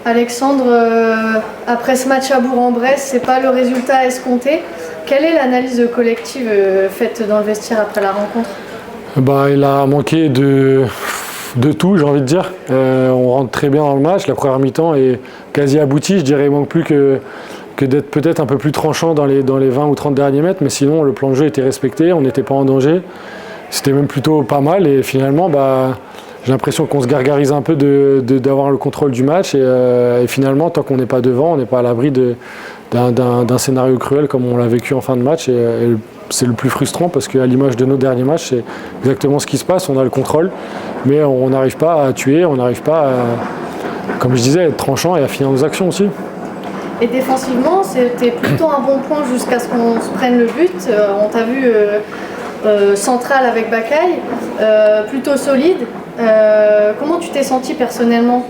Alexandre, après ce match à Bourg-en-Bresse, c'est pas le résultat escompté. Quelle est l'analyse collective faite dans le vestiaire après la rencontre? Il a manqué de tout, j'ai envie de dire. On rentre très bien dans le match. La première mi-temps est quasi aboutie. Je dirais il manque plus que d'être peut-être un peu plus tranchant dans les 20 ou 30 derniers mètres. Mais sinon, le plan de jeu était respecté. On n'était pas en danger. C'était même plutôt pas mal. Et finalement, j'ai l'impression qu'on se gargarise un peu d'avoir le contrôle du match. Et finalement, tant qu'on n'est pas devant, on n'est pas à l'abri d'un scénario cruel comme on l'a vécu en fin de match. Et c'est le plus frustrant parce qu'à l'image de nos derniers matchs, c'est exactement ce qui se passe. On a le contrôle, mais on n'arrive pas à tuer, on n'arrive pas à, comme je disais, à être tranchant et à finir nos actions aussi. Et défensivement, c'était plutôt un bon point jusqu'à ce qu'on se prenne le but. On t'a vu central avec Bakaï, plutôt solide. Comment tu t'es senti personnellement?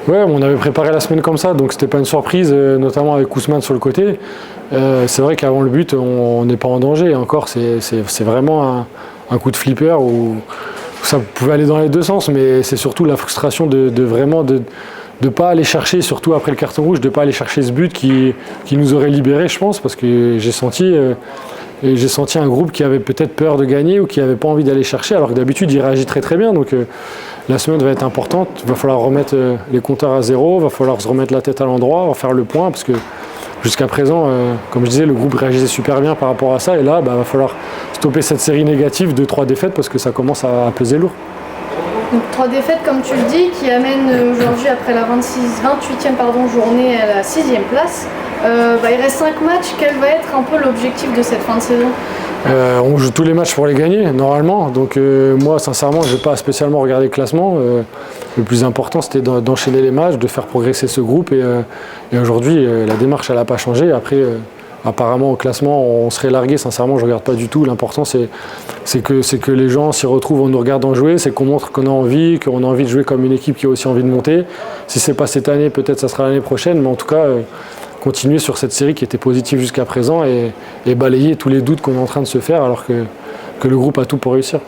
Ouais, on avait préparé la semaine comme ça, donc c'était pas une surprise, notamment avec Ousmane sur le côté. C'est vrai qu'avant le but, on n'est pas en danger. Et encore, c'est vraiment un coup de flipper où ça pouvait aller dans les deux sens, mais c'est surtout la frustration de ne pas aller chercher, surtout après le carton rouge, de ne pas aller chercher ce but qui nous aurait libérés, je pense, parce que j'ai senti un groupe qui avait peut-être peur de gagner ou qui n'avait pas envie d'aller chercher, alors que d'habitude, il réagit très très bien. Donc la semaine va être importante, il va falloir remettre les compteurs à zéro, il va falloir se remettre la tête à l'endroit, faire le point, parce que jusqu'à présent, comme je disais, le groupe réagissait super bien par rapport à ça, et là, il va falloir stopper cette série négative de 3 défaites, parce que ça commence à peser lourd. Donc 3 défaites, comme tu le dis, qui amènent aujourd'hui, après la 28e journée, à la 6e place. Il reste 5 matchs. Quel va être un peu l'objectif de cette fin de saison? On joue tous les matchs pour les gagner, normalement. Donc moi, sincèrement, je ne vais pas spécialement regarder le classement. Le plus important, c'était d'enchaîner les matchs, de faire progresser ce groupe. Et aujourd'hui, la démarche, elle n'a pas changé. Après, apparemment, au classement, on serait largué. Sincèrement, je ne regarde pas du tout. L'important, c'est que les gens s'y retrouvent en nous regardant jouer. C'est qu'on montre qu'on a envie de jouer comme une équipe qui a aussi envie de monter. Si ce n'est pas cette année, peut-être ça sera l'année prochaine. Mais en tout cas, continuer sur cette série qui était positive jusqu'à présent et balayer tous les doutes qu'on est en train de se faire alors que le groupe a tout pour réussir.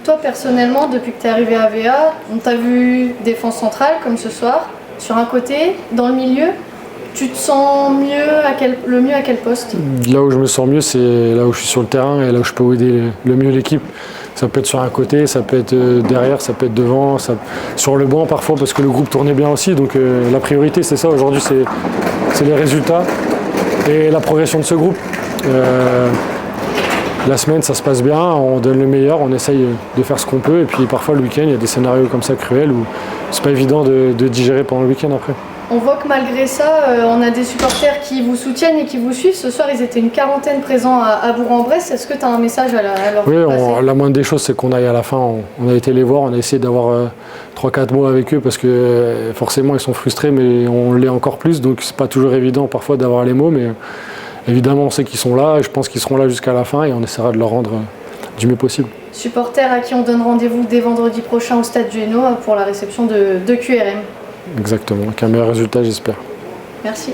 Toi, personnellement, depuis que tu es arrivé à VA, on t'a vu défense centrale comme ce soir, sur un côté, dans le milieu. Tu te sens le mieux à quel poste? Là où je me sens mieux, c'est là où je suis sur le terrain et là où je peux aider le mieux l'équipe. Ça peut être sur un côté, ça peut être derrière, ça peut être devant, sur le banc parfois parce que le groupe tournait bien aussi. Donc la priorité, c'est ça aujourd'hui, c'est les résultats et la progression de ce groupe. La semaine, ça se passe bien, on donne le meilleur, on essaye de faire ce qu'on peut. Et puis parfois le week-end, il y a des scénarios comme ça cruels où c'est pas évident de digérer pendant le week-end après. On voit que malgré ça, on a des supporters qui vous soutiennent et qui vous suivent. Ce soir, ils étaient une quarantaine présents à Bourg-en-Bresse. Est-ce que tu as un message à leur passer? Oui, la moindre des choses, c'est qu'on aille à la fin. On a été les voir, on a essayé d'avoir 3-4 mots avec eux parce que forcément, ils sont frustrés, mais on l'est encore plus. Donc, c'est pas toujours évident parfois d'avoir les mots. Mais évidemment, on sait qu'ils sont là et je pense qu'ils seront là jusqu'à la fin et on essaiera de leur rendre du mieux possible. Supporters à qui on donne rendez-vous dès vendredi prochain au Stade du Hainaut pour la réception de QRM. Exactement, avec un meilleur résultat, j'espère. Merci.